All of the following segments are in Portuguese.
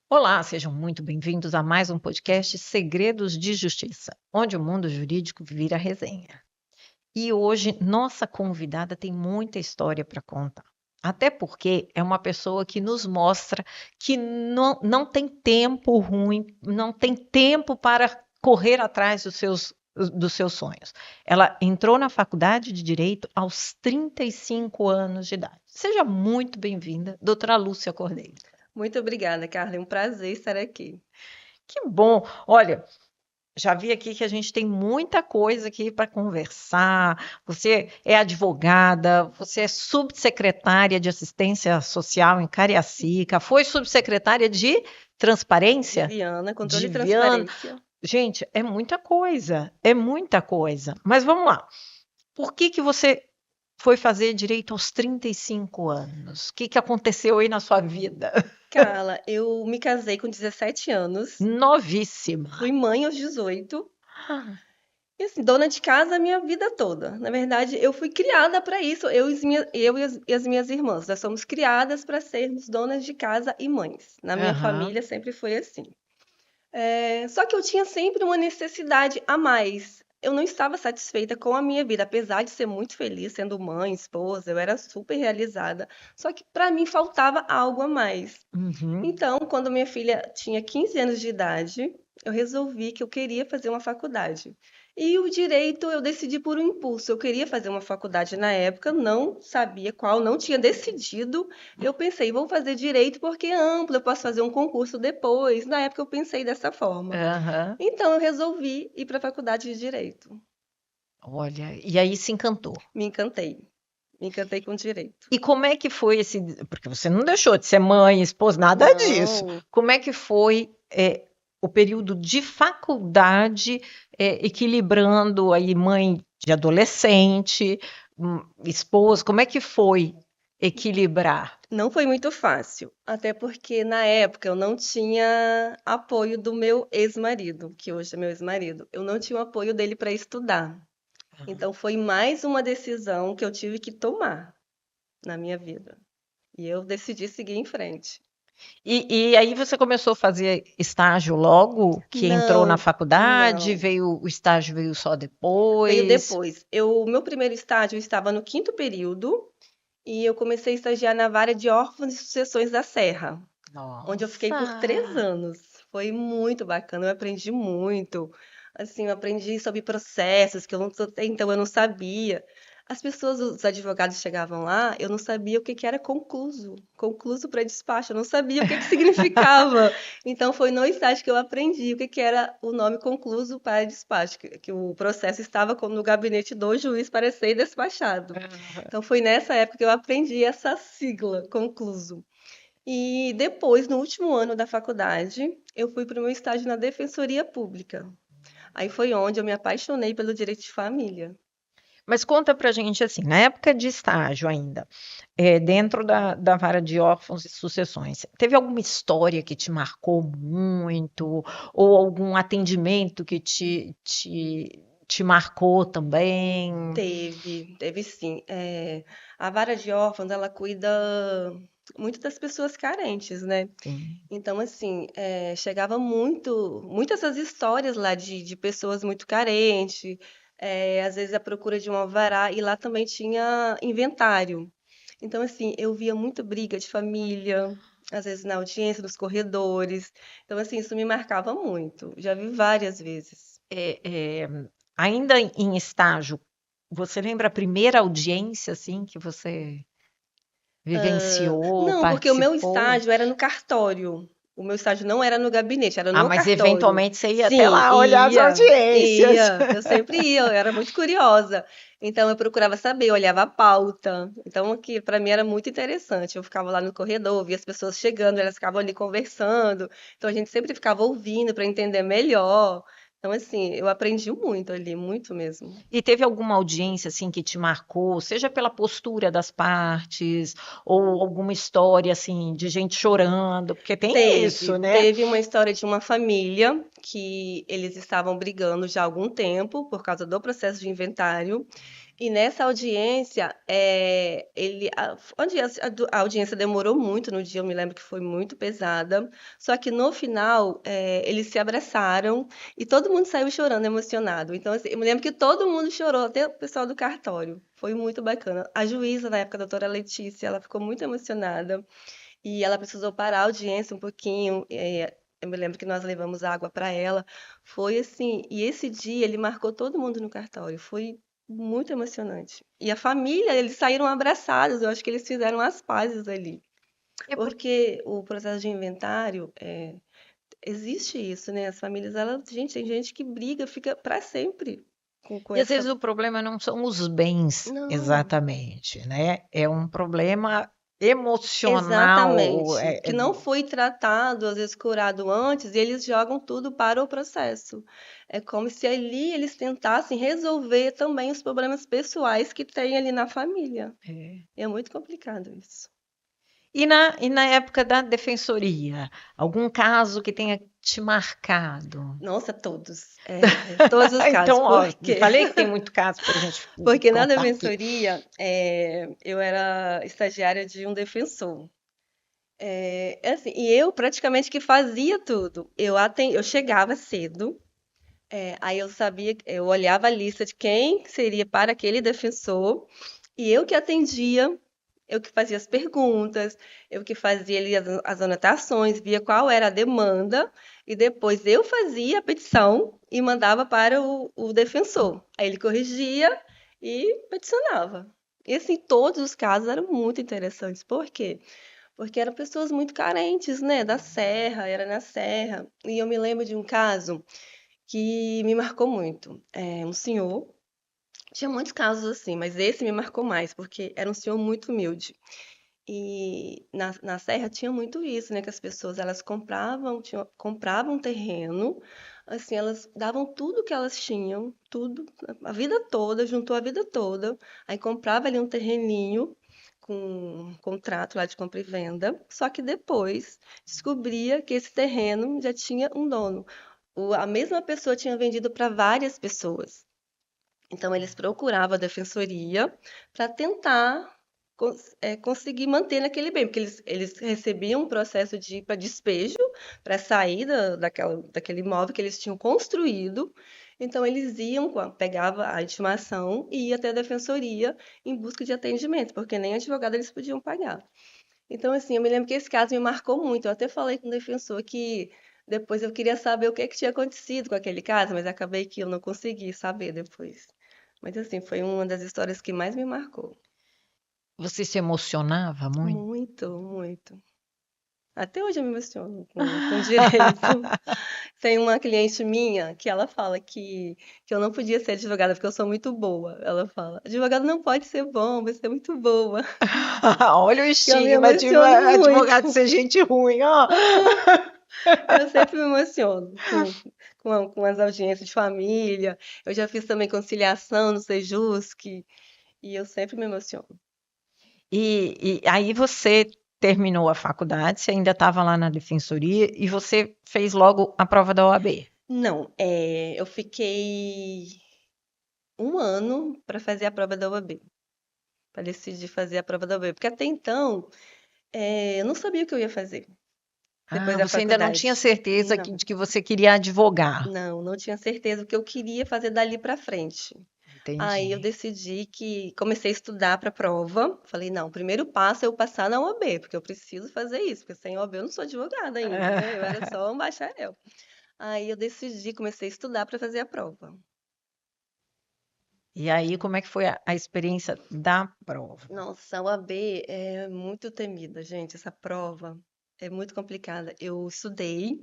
Olá, sejam muito bem-vindos a mais um podcast Segredos de Justiça, onde o mundo jurídico vira resenha. E hoje nossa convidada tem muita história para contar. Até porque é uma pessoa que nos mostra que não tem tempo ruim, não tem tempo para correr atrás dos seus sonhos. Ela entrou na faculdade de Direito aos 35 anos de idade. Seja muito bem-vinda, doutora Lúcia Cordeiro. Muito obrigada, Carla. É um prazer estar aqui. Que bom! Olha, já vi aqui que a gente tem muita coisa aqui para conversar. Você é advogada, você é subsecretária de Assistência Social em Cariacica, foi subsecretária de Transparência? Viana, controle De e transparência. Gente, é muita coisa, é muita coisa. Mas vamos lá. Por que você foi fazer direito aos 35 anos? O que aconteceu aí na sua vida? Carla, eu me casei com 17 anos, Novíssima. fui mãe aos 18. E assim, dona de casa a minha vida toda. Na verdade, eu fui criada para isso. E as minhas irmãs. Nós somos criadas para sermos donas de casa e mães. Na minha família sempre foi assim. Só que eu tinha sempre uma necessidade a mais. Eu não estava satisfeita com a minha vida, apesar de ser muito feliz sendo mãe, esposa, eu era super realizada. Só que para mim faltava algo a mais. Uhum. Então, quando minha filha tinha 15 anos de idade, eu resolvi que eu queria fazer uma faculdade. E o direito eu decidi por um impulso. Eu queria fazer uma faculdade na época, não sabia qual, não tinha decidido. Eu pensei, vou fazer direito porque é amplo, eu posso fazer um concurso depois. Na época eu pensei dessa forma. Aham. Então eu resolvi ir para a faculdade de direito. Olha, e aí se encantou. Me encantei. Me encantei com direito. E como é que foi esse. Porque você não deixou de ser mãe, esposa, nada disso. Não. Como é que foi o período de faculdade, equilibrando aí mãe de adolescente, esposa? Como é que foi equilibrar? Não foi muito fácil, até porque na época eu não tinha apoio do meu ex-marido, que hoje é meu ex-marido. Eu não tinha o apoio dele para estudar. Então foi mais uma decisão que eu tive que tomar na minha vida. E eu decidi seguir em frente. E aí você começou a fazer estágio logo que entrou na Não, faculdade? não. O estágio veio só Veio depois? depois. O meu primeiro estágio eu estava no 5º período e eu comecei a estagiar na vara de órfãos e sucessões da Serra, onde eu fiquei por 3 Nossa! anos. Foi muito bacana, eu aprendi muito. Assim, eu aprendi sobre processos que até então eu não sabia. As pessoas, os advogados chegavam lá, eu não sabia o que que era concluso. Concluso para despacho, eu não sabia o que que significava. Então foi no estágio que eu aprendi o que que era o nome concluso para despacho, que o processo estava no gabinete do juiz para ser despachado. Então foi nessa época que eu aprendi essa sigla, concluso. E depois, no último ano da faculdade, eu fui para o meu estágio na Defensoria Pública. Aí foi onde eu me apaixonei pelo direito de família. Mas conta pra gente assim, na época de estágio ainda, dentro da vara de órfãos e sucessões, teve alguma história que te marcou muito, ou algum atendimento que te marcou também? Teve sim. A vara de órfãos, ela cuida muito das pessoas carentes, né? Sim. Então, assim, chegava muitas essas histórias lá de pessoas muito carentes, às vezes à procura de um alvará, e lá também tinha inventário. Então, assim, eu via muito briga de família, às vezes na audiência, nos corredores. Então, assim, isso me marcava muito. Já vi várias vezes. Ainda em estágio, você lembra a primeira audiência assim que você vivenciou, Não, porque o meu participou? estágio era no cartório. O meu estágio não era no gabinete, era Ah, no mas cartório. eventualmente você ia até Sim, lá olhar as ia, audiências. ia. Eu sempre ia, eu era muito curiosa. Então eu procurava saber, eu olhava a pauta. Então aqui para mim era muito interessante. Eu ficava lá no corredor, via as pessoas chegando, elas ficavam ali conversando. Então a gente sempre ficava ouvindo para entender melhor. Então, assim, eu aprendi muito ali, muito mesmo. E teve alguma audiência assim que te marcou, seja pela postura das partes, ou alguma história assim de gente chorando, porque tem isso, né? Teve uma história de uma família que eles estavam brigando já há algum tempo por causa do processo de inventário. E nessa audiência, a audiência demorou muito no dia, eu me lembro que foi muito pesada. Só que no final, eles se abraçaram e todo mundo saiu chorando, emocionado. Então, assim, eu me lembro que todo mundo chorou, até o pessoal do cartório. Foi muito bacana. A juíza, na época, a doutora Letícia, ela ficou muito emocionada. E ela precisou parar a audiência um pouquinho. Eu me lembro que nós levamos água para ela. Foi assim, e esse dia ele marcou todo mundo no cartório. Foi muito emocionante. E a família, eles saíram abraçados. Eu acho que eles fizeram as pazes ali. É por- Porque o processo de inventário, existe isso, né? As famílias, gente, tem gente que briga, fica para sempre com E às essa. vezes o problema não são os bens Não. exatamente, né? É um problema emocional. Exatamente, que não foi tratado, às vezes curado antes, e eles jogam tudo para o processo. É como se ali eles tentassem resolver também os problemas pessoais que tem ali na família. É. É muito complicado isso. E na época da defensoria, algum caso que tenha te marcado? Nossa, todos. Todos os casos. Então, Por ó, quê? falei que tem muito caso para a gente Porque na contar aqui. defensoria, eu era estagiária de um defensor. Assim, e eu praticamente que fazia tudo. Eu chegava cedo. Aí eu sabia, eu olhava a lista de quem seria para aquele defensor e eu que atendia, eu que fazia as perguntas, eu que fazia ali as anotações, via qual era a demanda e depois eu fazia a petição e mandava para o defensor. Aí ele corrigia e peticionava. E assim, todos os casos eram muito interessantes. Por quê? Porque eram pessoas muito carentes, né? Da Serra, era na Serra. E eu me lembro de um caso que me marcou muito. Um senhor, tinha muitos casos assim, mas esse me marcou mais, porque era um senhor muito humilde. E na Serra tinha muito isso, né? Que as pessoas elas compravam um terreno, assim, elas davam tudo que elas tinham, tudo, a vida toda, juntou a vida toda, aí comprava ali um terreninho com um contrato lá de compra e venda, só que depois descobria que esse terreno já tinha um dono. A mesma pessoa tinha vendido para várias pessoas. Então, eles procuravam a defensoria para tentar conseguir manter naquele bem, porque eles recebiam um processo para despejo, para sair daquele imóvel que eles tinham construído. Então, eles iam, pegavam a intimação e ia até a defensoria em busca de atendimento, porque nem advogado eles podiam pagar. Então, assim, eu me lembro que esse caso me marcou muito. Eu até falei com o defensor que depois eu queria saber o que que tinha acontecido com aquele caso, mas acabei que eu não consegui saber depois. Mas, assim, foi uma das histórias que mais me marcou. Você se emocionava muito? Muito, muito. Até hoje eu me emociono com direito. Tem uma cliente minha que ela fala que eu não podia ser advogada porque eu sou muito boa. Ela fala, advogado não pode ser bom, você é muito boa. Olha o Que eu me estigma de emociono muito. advogado ser gente ruim, ó. Eu sempre me emociono com as audiências de família. Eu já fiz também conciliação no Sejusc e eu sempre me emociono. E aí você terminou a faculdade, você ainda estava lá na defensoria e você fez logo a prova da OAB. Não, eu fiquei um ano para fazer a prova da OAB, para decidir fazer a prova da OAB, porque até então eu não sabia o que eu ia fazer depois Ah, da você ainda não tinha faculdade. certeza Não, de que você queria advogar. não tinha certeza o que eu queria fazer dali para frente. Aí eu Entendi. decidi que comecei a estudar para a prova. Falei, não, o primeiro passo é eu passar na OAB, porque eu preciso fazer isso, porque sem OAB eu não sou advogada ainda, né? Eu era só um bacharel. Aí eu decidi, comecei a estudar para fazer a prova. E aí, como é que foi a experiência da prova? Nossa, a OAB é muito temida, gente. Essa prova é muito complicada. Eu estudei,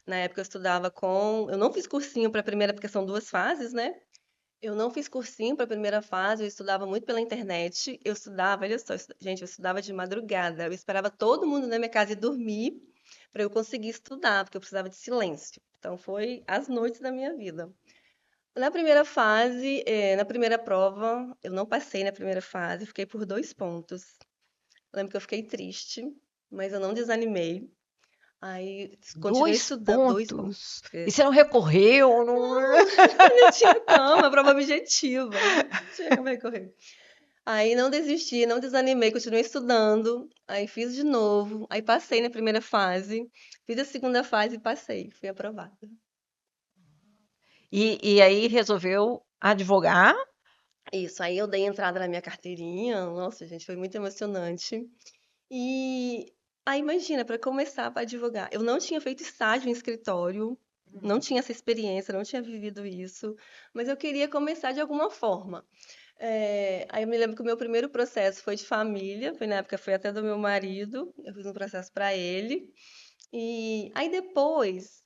na época eu estudava com. Eu não fiz cursinho para a primeira, porque são duas fases, né? Eu não fiz cursinho para a primeira fase, eu estudava muito pela internet. Eu estudava, olha só, gente, eu estudava de madrugada. Eu esperava todo mundo na minha casa ir dormir. para eu conseguir estudar, porque eu precisava de silêncio. Então, foi as noites da minha vida. Na primeira fase, na primeira prova, eu não passei na primeira fase, fiquei por 2 pontos. Eu lembro que eu fiquei triste, mas eu não desanimei. Aí continuei Dois estudando 2 pontos. pontos. E você não recorreu? Não... Não, não tinha como, a prova objetiva. Não tinha como recorrer. Aí não desisti, não desanimei, continuei estudando. Aí fiz de novo. Aí passei na primeira fase. Fiz a segunda fase e passei. Fui aprovada. E aí resolveu advogar? Isso, aí eu dei entrada na minha carteirinha. Nossa, gente, foi muito emocionante. E aí imagina, para começar para advogar, eu não tinha feito estágio em escritório, não tinha essa experiência, não tinha vivido isso, mas eu queria começar de alguma forma. Aí eu me lembro que o meu primeiro processo foi de família, foi na época foi até do meu marido, eu fiz um processo para ele. E aí depois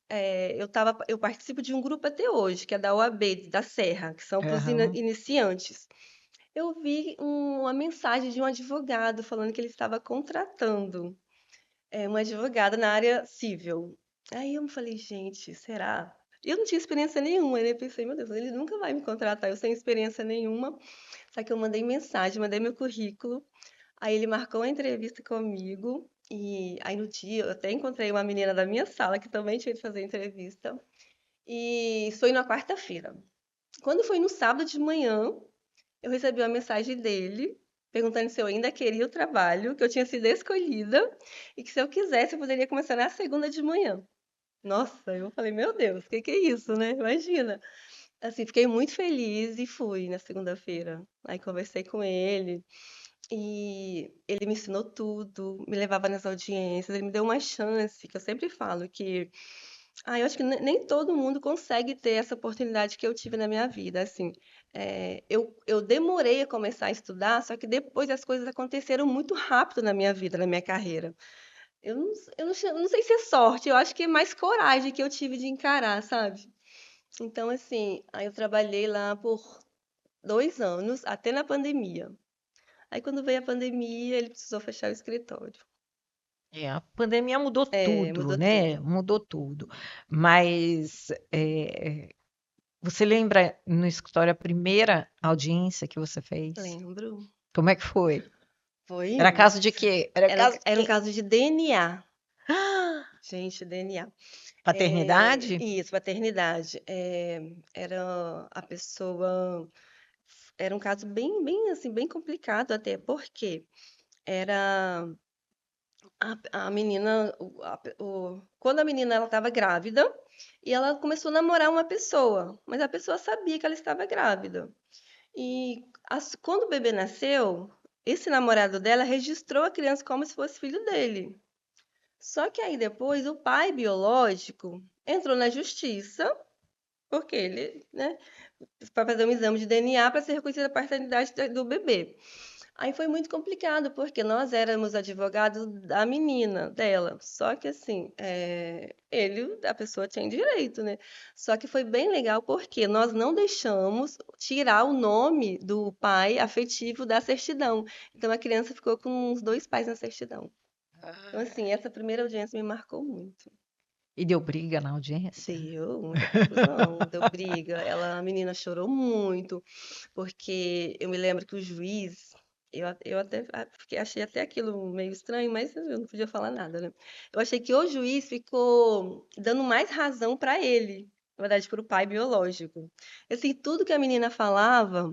eu participo de um grupo até hoje, que é da OAB, da Serra, que são para os Aham. iniciantes. Eu vi uma mensagem de um advogado falando que ele estava contratando uma advogada na área civil. Aí eu me falei, gente, será? Eu não tinha experiência nenhuma, né? Eu pensei, meu Deus, ele nunca vai me contratar, eu sem experiência nenhuma. Só que eu mandei mensagem, mandei meu currículo. Aí ele marcou uma entrevista comigo. E aí no dia eu até encontrei uma menina da minha sala que também tinha ido fazer entrevista. E isso foi na quarta-feira. Quando foi no sábado de manhã, eu recebi uma mensagem dele perguntando se eu ainda queria o trabalho, que eu tinha sido escolhida e que se eu quisesse eu poderia começar na segunda de manhã. Nossa, eu falei, meu Deus, o que que é isso, né? Imagina. Assim, fiquei muito feliz e fui na segunda-feira. Aí conversei com ele e ele me ensinou tudo, me levava nas audiências, ele me deu uma chance, que eu sempre falo que eu acho que nem todo mundo consegue ter essa oportunidade que eu tive na minha vida, assim. Eu demorei a começar a estudar, só que depois as coisas aconteceram muito rápido na minha vida, na minha carreira. Eu não sei se é sorte, eu acho que é mais coragem que eu tive de encarar, sabe? Então, assim, aí eu trabalhei lá por 2 anos, até na pandemia. Aí, quando veio a pandemia, ele precisou fechar o escritório. A pandemia mudou tudo, Mudou né? tudo. Mudou tudo. Mas você lembra no escritório a primeira audiência que você fez? Lembro. Como é que foi? Foi, Era caso de nossa. quê? Era caso de Era um quê? caso de DNA. Gente, DNA. Paternidade? Isso, paternidade. Era a pessoa. Era um caso bem, bem, assim, bem complicado até, porque era a menina. Quando a menina ela estava grávida, e ela começou a namorar uma pessoa, mas a pessoa sabia que ela estava grávida. E quando o bebê nasceu, esse namorado dela registrou a criança como se fosse filho dele. Só que aí depois o pai biológico entrou na justiça, porque ele, né, para fazer um exame de DNA para ser reconhecida a paternidade do bebê. Aí foi muito complicado, porque nós éramos advogados da menina, dela. Só que assim, a pessoa tinha direito, né? Só que foi bem legal porque nós não deixamos tirar o nome do pai afetivo da certidão. Então a criança ficou com os 2 pais na certidão. Então, assim, essa primeira audiência me marcou muito. E deu briga na audiência? Deu muita confusão, deu briga. A menina chorou muito, porque eu me lembro que o juiz, eu até achei até aquilo meio estranho, mas eu não podia falar nada, né? Eu achei que o juiz ficou dando mais razão para ele, na verdade, para o pai biológico. Assim, tudo que a menina falava,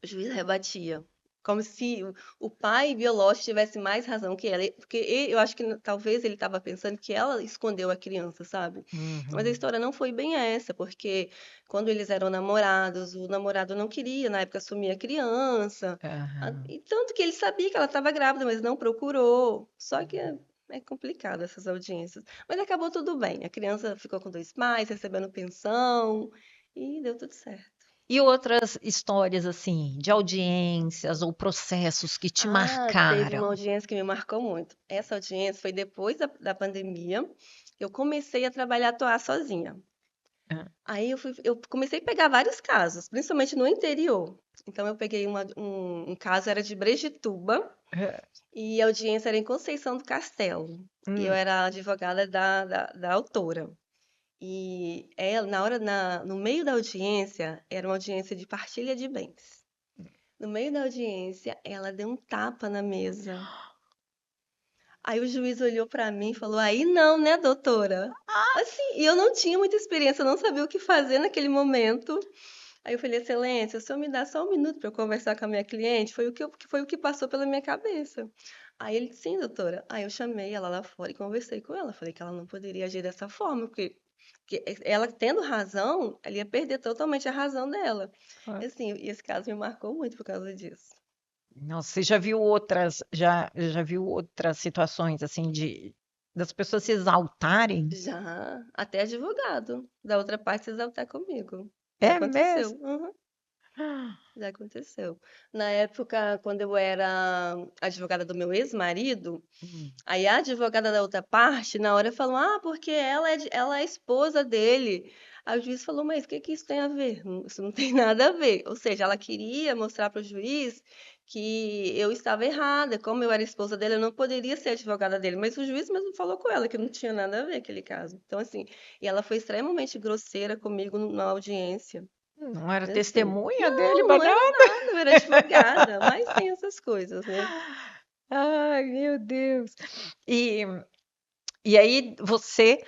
o juiz rebatia. Como se o pai biológico tivesse mais razão que ela. Porque eu acho que talvez ele estava pensando que ela escondeu a criança, sabe? Mas a Uhum. história não foi bem essa, porque quando eles eram namorados, o namorado não queria, na época, assumir a criança. Aham. E tanto que ele sabia que ela estava grávida, mas não procurou. Só que é complicado essas audiências. Mas acabou tudo bem. A criança ficou com 2 pais, recebendo pensão, e deu tudo certo. E outras histórias assim, de audiências ou processos que te Teve uma marcaram? audiência que me marcou muito. Essa audiência foi depois da pandemia. Eu comecei a trabalhar, atuar sozinha. Ah, Aí eu comecei a pegar vários casos, principalmente no interior. Então eu peguei um caso, era de Brejetuba, é. e a audiência era em Conceição do Castelo. e eu Hum. era advogada da autora. E ela, no meio da audiência, era uma audiência de partilha de bens. No meio da audiência, ela deu um tapa na mesa. Aí o juiz olhou pra mim e falou: Aí não, né, doutora? Assim, e eu não tinha muita experiência, eu não sabia o que fazer naquele momento. Aí eu falei: Excelência, o senhor me dá só um minuto para eu conversar com a minha cliente? Foi o que passou pela minha cabeça. Aí ele: Sim, doutora. Aí eu chamei ela lá fora e conversei com ela. Falei que ela não poderia agir dessa forma, porque ela tendo razão, ela ia perder totalmente a razão dela. Ah. E assim, e esse caso me marcou muito por causa disso. Nossa, você já viu outras situações assim de das pessoas se exaltarem? Já, até advogado da outra parte se exaltar comigo. Já É aconteceu. mesmo? Uhum, Ah. já aconteceu. Na época, quando eu era advogada do meu ex-marido, Hum. aí a advogada da outra parte, na hora, falou: Ah, porque ela é esposa dele. Aí o juiz falou: Mas o que que isso tem a ver? Isso não tem nada a ver. Ou seja, ela queria mostrar para o juiz que eu estava errada. Como eu era esposa dele, eu não poderia ser advogada dele. Mas o juiz mesmo falou com ela que não tinha nada a ver aquele caso. Então, assim, e ela foi extremamente grosseira comigo na audiência. Não era Assim, testemunha dele não, pra não era nada? nada, eu era advogada, mas tem essas coisas, né? Ai, meu Deus. E, e aí você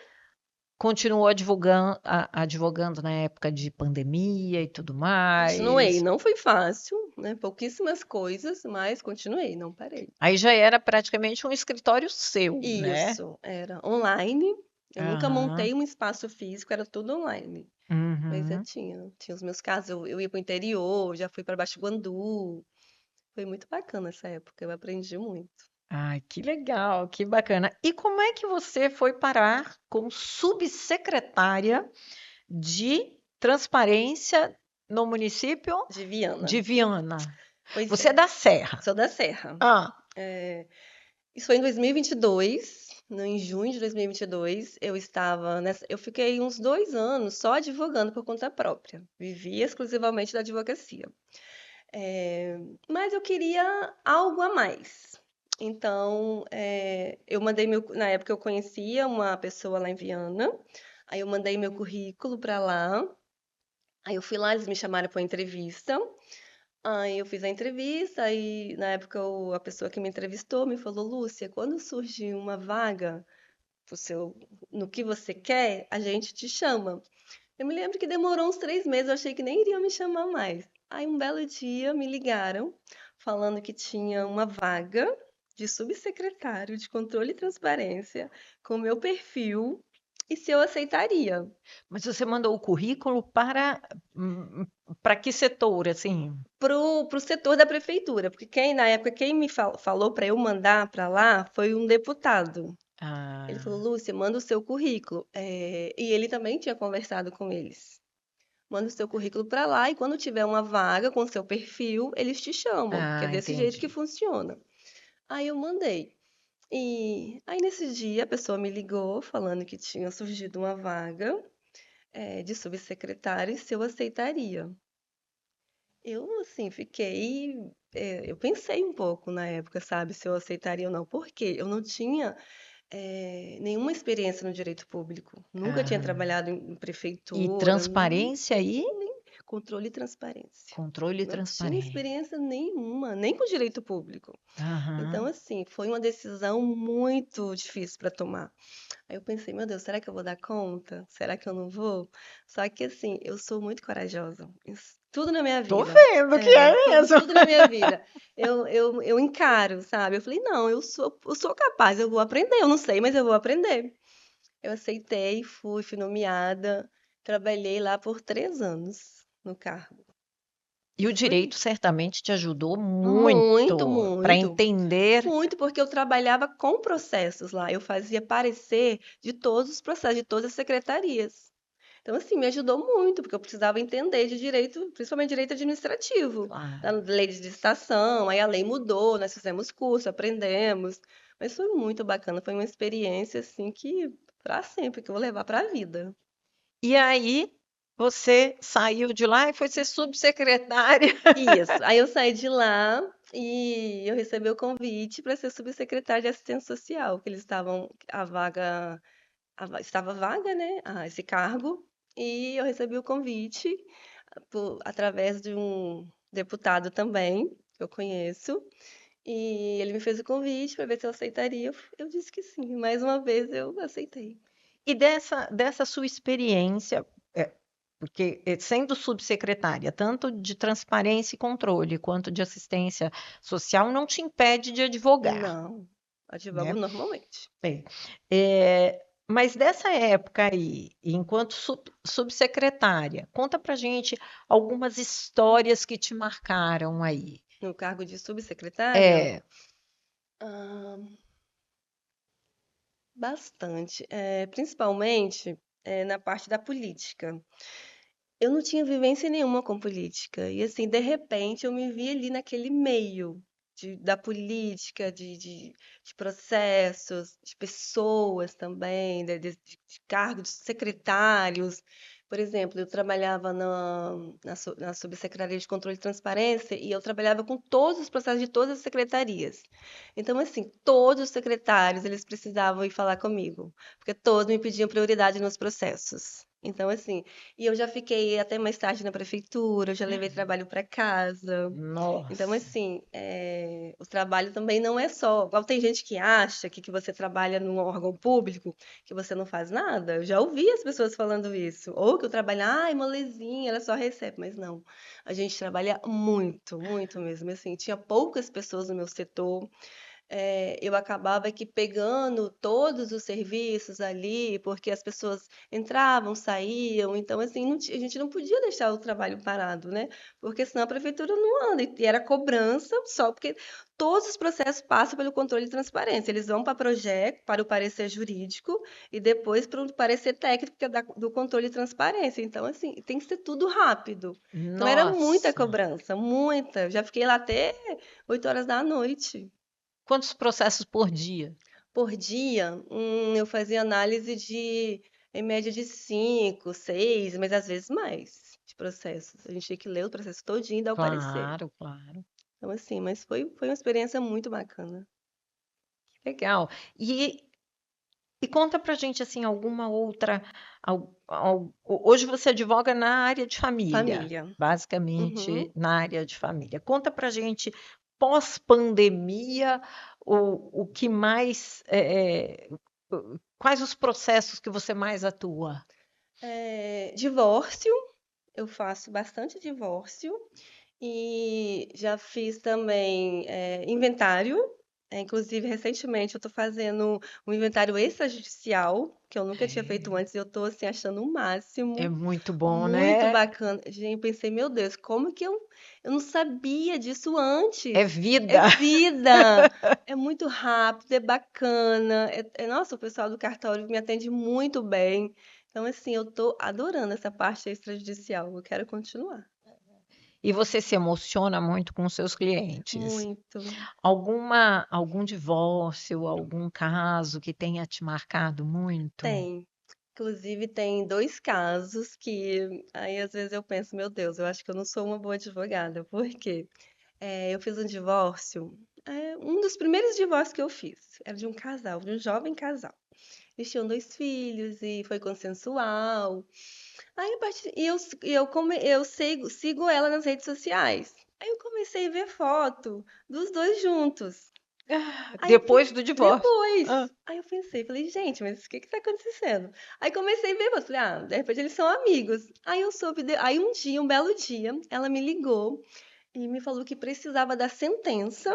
continuou advogando na época de pandemia e tudo Continuei, mais. não foi fácil, né? Pouquíssimas coisas, mas continuei, não parei. Aí já era praticamente um escritório seu, né? Isso, era online. Eu nunca Aham. montei um espaço físico, era tudo online. Mas eu Uhum. tinha os meus casos, eu ia para o interior, já fui para Baixo Guandu. Foi muito bacana essa época, eu aprendi muito. Ai, que legal, que bacana. E como é que você foi parar como subsecretária de transparência no município De Viana. de Viana? Pois Você é é, da Serra. sou da Serra. Ah, Isso foi em 2022, em junho de 2022, eu fiquei uns 2 anos só advogando por conta própria. Vivia exclusivamente da advocacia. É, mas eu queria algo a mais. Então, eu mandei na época eu conhecia uma pessoa lá em Viana, aí eu mandei meu currículo para lá, aí eu fui lá, eles me chamaram para uma entrevista, aí eu fiz a entrevista, e na época a pessoa que me entrevistou me falou: Lúcia, quando surge uma vaga pro seu, no que você quer, a gente te chama. Eu me lembro que demorou uns 3 meses, eu achei que nem iriam me chamar mais. Aí um belo dia me ligaram falando que tinha uma vaga de subsecretário de controle e transparência com o meu perfil e se eu aceitaria. mas você mandou o currículo para que setor, assim? Pro setor da prefeitura, porque na época quem me falou para eu mandar para lá foi um deputado. Ele falou: Ah, Lúcia, manda o seu currículo. E ele também tinha conversado com eles. Manda o seu currículo para lá e quando tiver uma vaga com o seu perfil, eles te chamam, porque é desse jeito que entendi. funciona. Aí eu mandei. E aí nesse dia a pessoa me ligou falando que tinha surgido uma vaga, de subsecretária e se eu aceitaria. Eu, assim, eu pensei um pouco na época, sabe, se eu aceitaria ou não, porque eu não tinha, nenhuma experiência no direito público. Nunca tinha Aham. trabalhado em E prefeitura, transparência aí? nem controle e transparência. Controle e Não tinha transparência. experiência nenhuma, nem com direito público. Então, Aham. assim, foi uma decisão muito difícil para tomar. Aí eu pensei, meu Deus, será que eu vou dar conta? Será que eu não vou? Só que, assim, eu sou muito corajosa. Tudo na minha Tô vida. vendo que é Tudo, mesmo. tudo na minha vida. Eu encaro, sabe? Eu falei, não, eu sou capaz, eu vou aprender. Eu não sei, mas eu vou aprender. Eu aceitei, fui nomeada, trabalhei lá por 3 anos no cargo. E o Foi direito certamente te ajudou muito, muito para muito, entender. muito, porque eu trabalhava com processos lá. Eu fazia parecer de todos os processos, de todas as secretarias. Então, assim, me ajudou muito, porque eu precisava entender de direito, principalmente direito administrativo, da Claro. lei de licitação. Aí a lei mudou, nós fizemos curso, aprendemos. Mas foi muito bacana, foi uma experiência, assim, que para sempre, que eu vou levar para a vida. E aí você saiu de lá e foi ser subsecretária. Isso. Aí eu saí de lá. e eu recebi o convite para ser subsecretária de assistência social, que eles estavam, estava vaga, né, esse cargo, e eu recebi o convite através de um deputado também, que eu conheço, e ele me fez o convite para ver se eu aceitaria. Eu disse que sim, mais uma vez eu aceitei. E dessa sua experiência, porque sendo subsecretária, tanto de transparência e controle, quanto de assistência social, não te impede de advogar, Não, advogo né? normalmente. Bem, mas dessa época aí, enquanto subsecretária, conta pra gente algumas histórias que te marcaram aí. No cargo de subsecretária, É, ah, bastante, principalmente na parte da política. Eu não tinha vivência nenhuma com política. E assim, de repente, eu me vi ali naquele meio da política, de processos, de pessoas também, de cargos, de secretários. Por exemplo, eu trabalhava na Subsecretaria de Controle e Transparência e eu trabalhava com todos os processos de todas as secretarias. Então, assim, todos os secretários, eles precisavam ir falar comigo, porque todos me pediam prioridade nos processos. Então, assim, e eu já fiquei até mais tarde na prefeitura, eu já levei trabalho para casa. Então, nossa, assim, o trabalho também não é só. Igual tem gente que acha que você trabalha num órgão público, que você não faz nada. Eu já ouvi as pessoas falando isso. Ou que eu trabalho, ai, molezinha, ela só recebe. Mas não. A gente trabalha muito, muito mesmo. Assim, tinha poucas pessoas no meu setor, eu acabava que pegando todos os serviços ali, porque as pessoas entravam, saíam, então assim, a gente não podia deixar o trabalho parado, né? Porque senão a prefeitura não anda, e era cobrança só porque todos os processos passam pelo controle de transparência. Eles vão para projeto, para o parecer jurídico e depois para o parecer técnico que é do controle de transparência. Então, assim, tem que ser tudo rápido. Então era muita nossa. cobrança, muita. Eu já fiquei lá até 8 horas da noite. Quantos processos por dia? Por dia, eu fazia análise em média de 5, 6, mas às vezes mais de processos. A gente tinha que ler o processo todinho e dar o parecer. Claro, claro. Então, assim, mas foi uma experiência muito bacana. Legal. E conta pra gente assim alguma outra. Hoje você advoga na área de família, Família. Uhum. basicamente na área de família. Conta pra gente, pós-pandemia, o que mais. Quais os processos que você mais atua? Divórcio, eu faço bastante divórcio. E já fiz também inventário. Inclusive, recentemente, eu estou fazendo um inventário extrajudicial, que eu nunca tinha feito antes, e eu estou assim, achando o É máximo. muito bom, Muito né? bacana. Gente, eu pensei, meu Deus, como que eu não sabia disso É antes? É vida. vida, é muito rápido, é bacana. Nossa, o pessoal do cartório me atende muito bem. Então, assim, eu tô adorando essa parte extrajudicial. Eu quero continuar. E você se emociona muito com os seus clientes. Muito. Algum divórcio, algum caso que tenha te marcado muito? Tem. Inclusive, tem dois casos que aí às vezes eu penso, meu Deus, eu acho que eu não sou uma boa advogada. Por quê? Eu fiz um divórcio, um dos primeiros divórcios que eu fiz, era de um casal, de um jovem casal. Eles tinham dois filhos e foi consensual. Aí, eu sigo ela nas redes sociais. Aí eu comecei a ver foto dos dois juntos. Aí eu Depois do divórcio. Ah, depois. Aí eu pensei, falei, gente, mas o que que tá acontecendo? Aí comecei a ver, eu falei, de repente eles são amigos. Aí eu soube, aí um dia, um belo dia, ela me ligou e me falou que precisava da sentença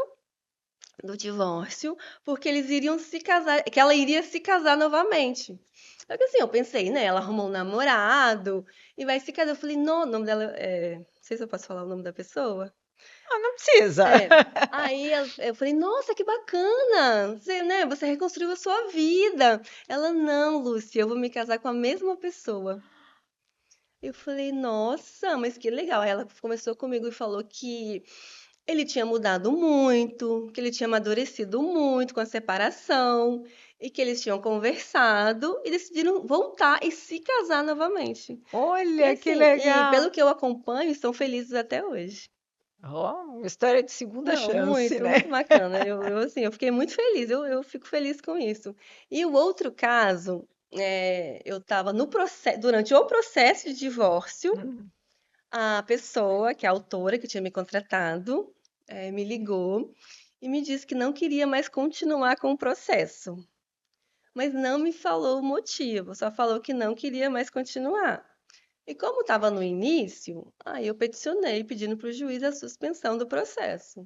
do divórcio, porque eles iriam se casar, que ela iria se casar novamente. Só que assim, eu pensei, né, ela arrumou um namorado e vai se casar. Eu falei, não, o nome dela não sei se eu posso falar o nome da pessoa. não precisa. É. Aí eu falei, nossa, que bacana! Você, né, você reconstruiu a sua vida. Ela, não, Lúcia, eu vou me casar com a mesma pessoa. Eu falei, nossa, mas que legal. Aí ela começou comigo e falou que ele tinha mudado muito, que ele tinha amadurecido muito com a separação, e que eles tinham conversado e decidiram voltar e se casar novamente. E Olha que assim, e legal. pelo que eu acompanho, estão felizes até hoje. Ó, uma história de segunda Não, chance, muito, né? muito bacana. Assim, eu fiquei muito feliz, eu fico feliz com isso. E o outro caso, eu estava no processo, durante o processo de divórcio, Hum. a pessoa, que é a autora que tinha me contratado, me ligou e me disse que não queria mais continuar com o processo, mas não me falou o motivo, só falou que não queria mais continuar. E como estava no início, aí eu peticionei pedindo para o juiz a suspensão do processo.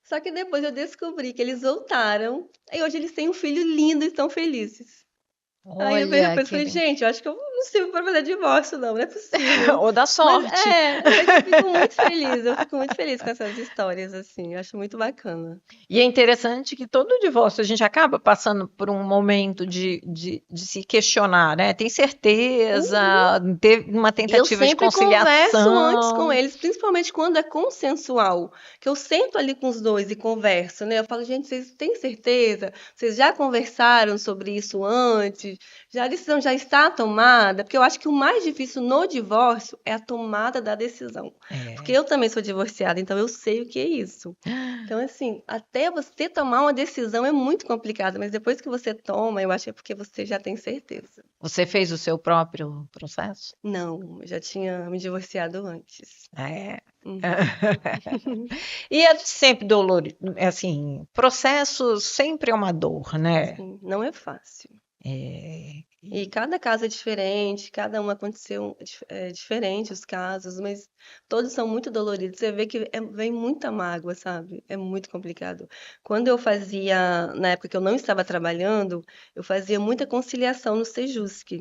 Só que depois eu descobri que eles voltaram, e hoje eles têm um filho lindo e estão felizes. Aí eu Olha, depois falei, gente, eu acho que eu não sirvo para fazer divórcio, não é possível. ou da Mas sorte. mas eu fico muito feliz, eu fico muito feliz com essas histórias, assim, eu acho muito bacana. E é interessante que todo divórcio a gente acaba passando por um momento de se questionar, né? Tem certeza, teve uma E eu tentativa de sempre converso antes com conciliação. eles, principalmente quando é consensual, que eu sento ali com os dois e converso, né? Eu falo, gente, vocês têm certeza? Vocês já conversaram sobre isso antes? Já a decisão já está tomada? Porque eu acho que o mais difícil no divórcio é a tomada da decisão. Porque É. eu também sou divorciada, então eu sei o que é isso. Então, assim, até você tomar uma decisão é muito complicado, mas depois que você toma, eu acho que é porque você já tem certeza. Você fez o seu próprio processo? Não, eu já tinha me divorciado antes. É. Uhum. E é sempre dolorido, assim, processo sempre é uma dor, né? Sim, não é fácil. É, E cada caso é diferente, cada um aconteceu diferente os casos, mas todos são muito doloridos. Você vê que vem muita mágoa, sabe? É muito complicado. Quando eu fazia, na época que eu não estava trabalhando, eu fazia muita conciliação no Sejusc.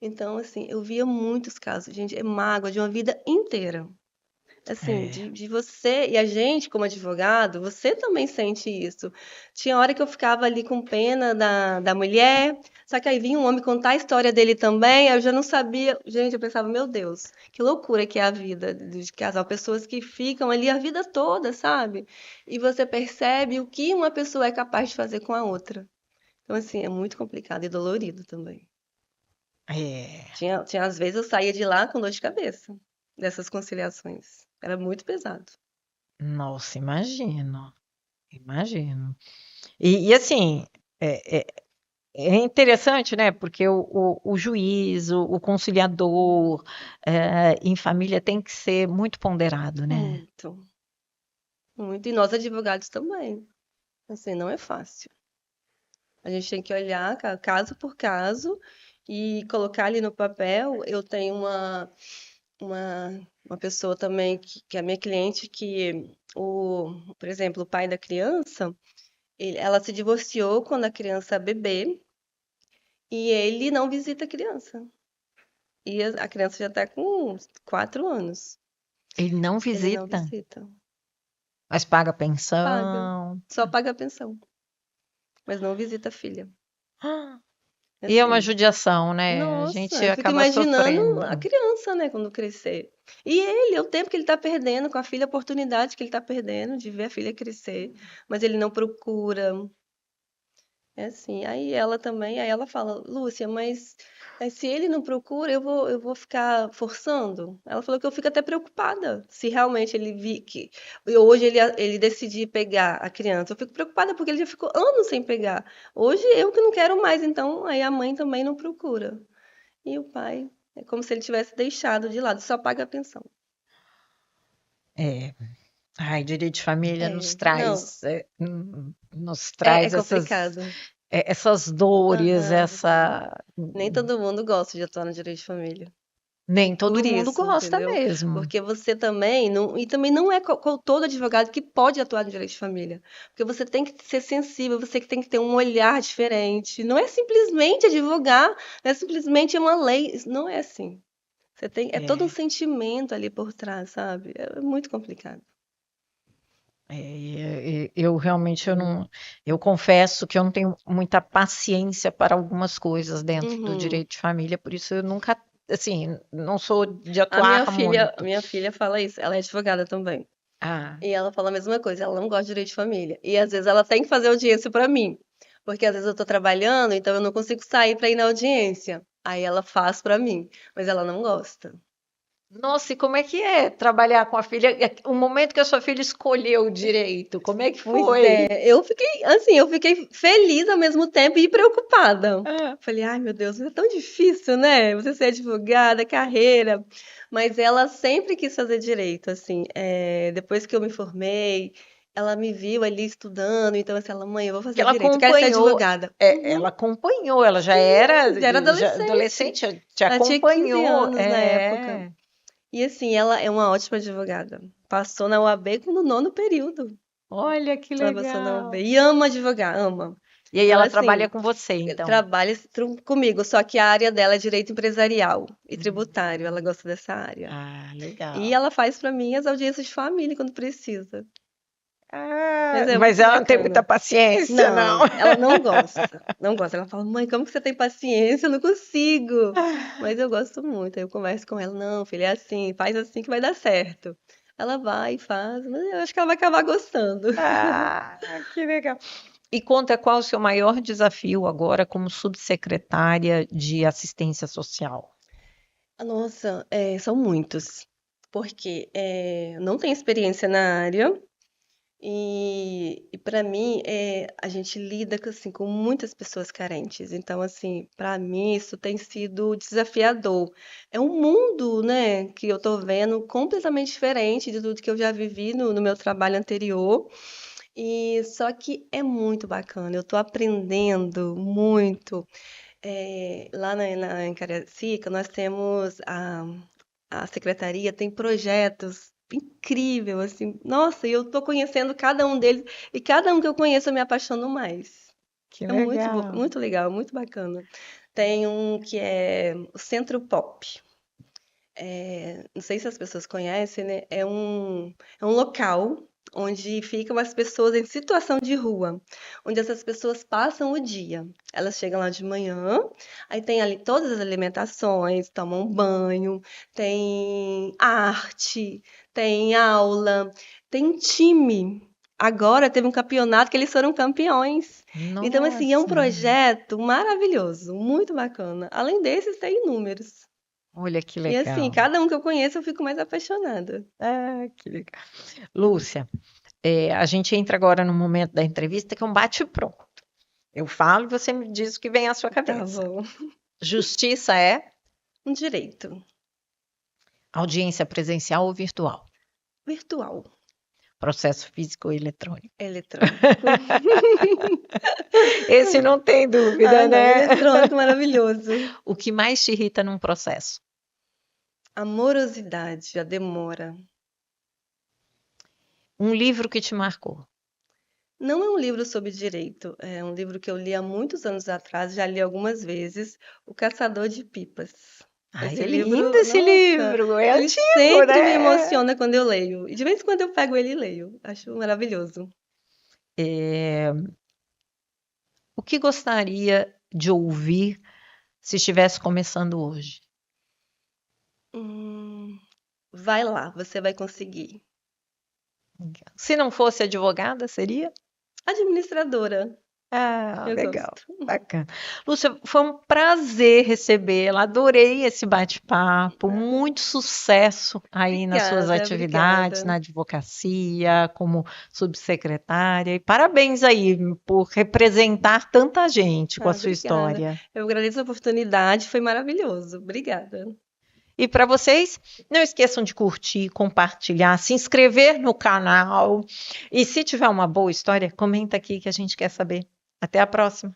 Então, assim, eu via muitos casos, gente, é mágoa de uma vida inteira. Assim, é. de você, e a gente, como advogado, você também sente isso. Tinha hora que eu ficava ali com pena da mulher, só que aí vinha um homem contar a história dele também, aí eu já não sabia. Gente, eu pensava, meu Deus, que loucura que é a vida de casal. Pessoas que ficam ali a vida toda, sabe? E você percebe o que uma pessoa é capaz de fazer com a outra. Então, assim, é muito complicado e dolorido também. É. Tinha às vezes eu saía de lá com dor de cabeça dessas conciliações. Era muito pesado. Nossa, imagino, imagino. E assim, é, é, é interessante, né? Porque o juiz, o conciliador, em família tem que ser muito ponderado, né? Muito, muito. E nós advogados também. Assim, não é fácil. A gente tem que olhar caso por caso e colocar ali no papel. Eu tenho uma pessoa também que é minha cliente que, por exemplo, o pai da criança, ela se divorciou quando a criança é bebê e ele não visita a criança. E a criança já está com 4 anos. Ele não Ele não visita, visita. mas paga Paga. pensão. Só paga a pensão, mas não visita a filha. E é uma Assim, judiação, né? A nossa, gente eu fico acaba imaginando a sofrendo. criança, né, quando crescer. E ele, o tempo que ele tá perdendo com a filha, a oportunidade que ele tá perdendo de ver a filha crescer, mas ele não procura. É assim, aí ela também, aí ela fala, Lúcia, mas se ele não procura, eu vou ficar forçando? Ela falou que eu fico até preocupada se realmente ele vi que hoje ele decidir pegar a criança. Eu fico preocupada porque ele já ficou anos sem pegar. Hoje eu que não quero mais, então aí a mãe também não procura. E o pai é como se ele tivesse deixado de lado, só paga a pensão. É. Ai, direito de família É, não, nos é traz essas, complicado. essas dores, Aham. essa. Nem todo mundo gosta de atuar no direito de família. Nem Por todo mundo isso, gosta entendeu? mesmo. Porque você também não, e também não é todo advogado que pode atuar no direito de família. Porque você tem que ser sensível, você que tem que ter um olhar diferente. Não é simplesmente advogar, não é simplesmente uma lei, não é assim. É todo um É, sentimento ali por trás, sabe? É muito complicado. eu realmente eu não, eu confesso que eu não tenho muita paciência para algumas coisas dentro do Uhum. direito de família, por isso eu nunca, assim, não sou de A minha atuar filha, a muito. minha filha fala isso, ela é advogada também. Ah, E ela fala a mesma coisa, ela não gosta de direito de família. E às vezes ela tem que fazer audiência para mim, porque às vezes eu tô trabalhando, então eu não consigo sair para ir na audiência. Aí ela faz para mim, mas ela não gosta. Nossa, e como é que é trabalhar com a filha? O momento que a sua filha escolheu o direito, como é que Pois foi? é, eu fiquei feliz ao mesmo tempo e preocupada. Ah, Falei, ai meu Deus, é tão difícil, né? Você ser advogada, carreira. Mas ela sempre quis fazer direito, assim. Depois que eu me formei, ela me viu ali estudando, então assim, ela, mãe, eu vou que fazer ela direito, eu quero ser acompanhou, advogada. ela acompanhou, ela Já era já adolescente. adolescente, já te Ela tinha 15 acompanhou. anos na época. E assim, ela é uma ótima advogada. Passou na UAB no nono período. Olha que Ela passou na UAB. legal. E ama advogar, ama. E aí Ela, ela trabalha assim, com você, então. trabalha comigo, só que a área dela é direito empresarial e tributário. Ela gosta dessa área. Ah, E legal. ela faz pra mim as audiências de família quando precisa. Mas Ah, é mas muito ela não tem muita bacana. paciência, não. Não, ela não gosta. Não gosta. Ela fala, mãe, como que você tem paciência? Eu não consigo. Mas eu gosto muito. Aí eu converso com ela, não, filha, é assim, faz assim que vai dar certo. Ela vai e faz, mas eu acho que ela vai acabar gostando. Ah, que legal. E conta qual o seu maior desafio agora como subsecretária de assistência social? Nossa, são muitos. Porque não tenho experiência na área. E para mim, a gente lida assim, com muitas pessoas carentes. Então, assim, para mim isso tem sido desafiador. É um mundo, né, que eu tô vendo completamente diferente de tudo que eu já vivi no meu trabalho anterior. E só que é muito bacana. Eu tô aprendendo muito. Lá em Cariacica, nós temos a secretaria tem projetos incrível, assim. Nossa, e eu tô conhecendo cada um deles e cada um que eu conheço eu me apaixono mais. Que É muito bom, legal. muito legal, muito bacana. Tem um que é o Centro Pop. Não sei se as pessoas conhecem, né? É um local onde ficam as pessoas em situação de rua, onde essas pessoas passam o dia. Elas chegam lá de manhã, aí tem ali todas as alimentações, tomam banho, tem arte, tem aula, tem time. Agora teve um campeonato que eles foram campeões. Então, assim, é um Nossa, projeto maravilhoso, muito bacana. Além desses, tem inúmeros. olha que E assim, legal. cada um que eu conheço, eu fico mais apaixonada. Ah, que legal. Lúcia, a gente entra agora no momento da entrevista que é um bate-pronto. Eu falo e você me diz o que vem à sua Tá cabeça. bom. Justiça é Um direito audiência presencial ou virtual? virtual, Processo físico ou eletrônico? eletrônico. Esse não tem Ah, dúvida, não, né? eletrônico maravilhoso. O que mais te irrita num processo? A morosidade, a demora. Um livro que te marcou? Não é um livro sobre direito, é um livro que eu li há muitos anos atrás, já li algumas vezes, O Caçador de Pipas. Ah, Esse é lindo livro, esse nossa, livro, é ele antigo, sempre me né? emociona quando eu leio. E de vez em quando eu pego ele e leio. Acho maravilhoso. É, o que gostaria de ouvir se estivesse começando hoje? Hum, vai lá, você vai conseguir. Se não fosse advogada, seria? Administradora, Ah, eu legal, gosto. bacana. Lúcia, foi um prazer recebê-la, adorei esse bate-papo, Ah, muito sucesso aí nas suas obrigada, atividades, obrigada. na advocacia, como subsecretária, e parabéns aí por representar tanta gente com a Ah, sua obrigada. história. Eu agradeço a oportunidade, foi maravilhoso. Obrigada. E para vocês, não esqueçam de curtir, compartilhar, se inscrever no canal, e se tiver uma boa história, comenta aqui que a gente quer saber. Até a próxima!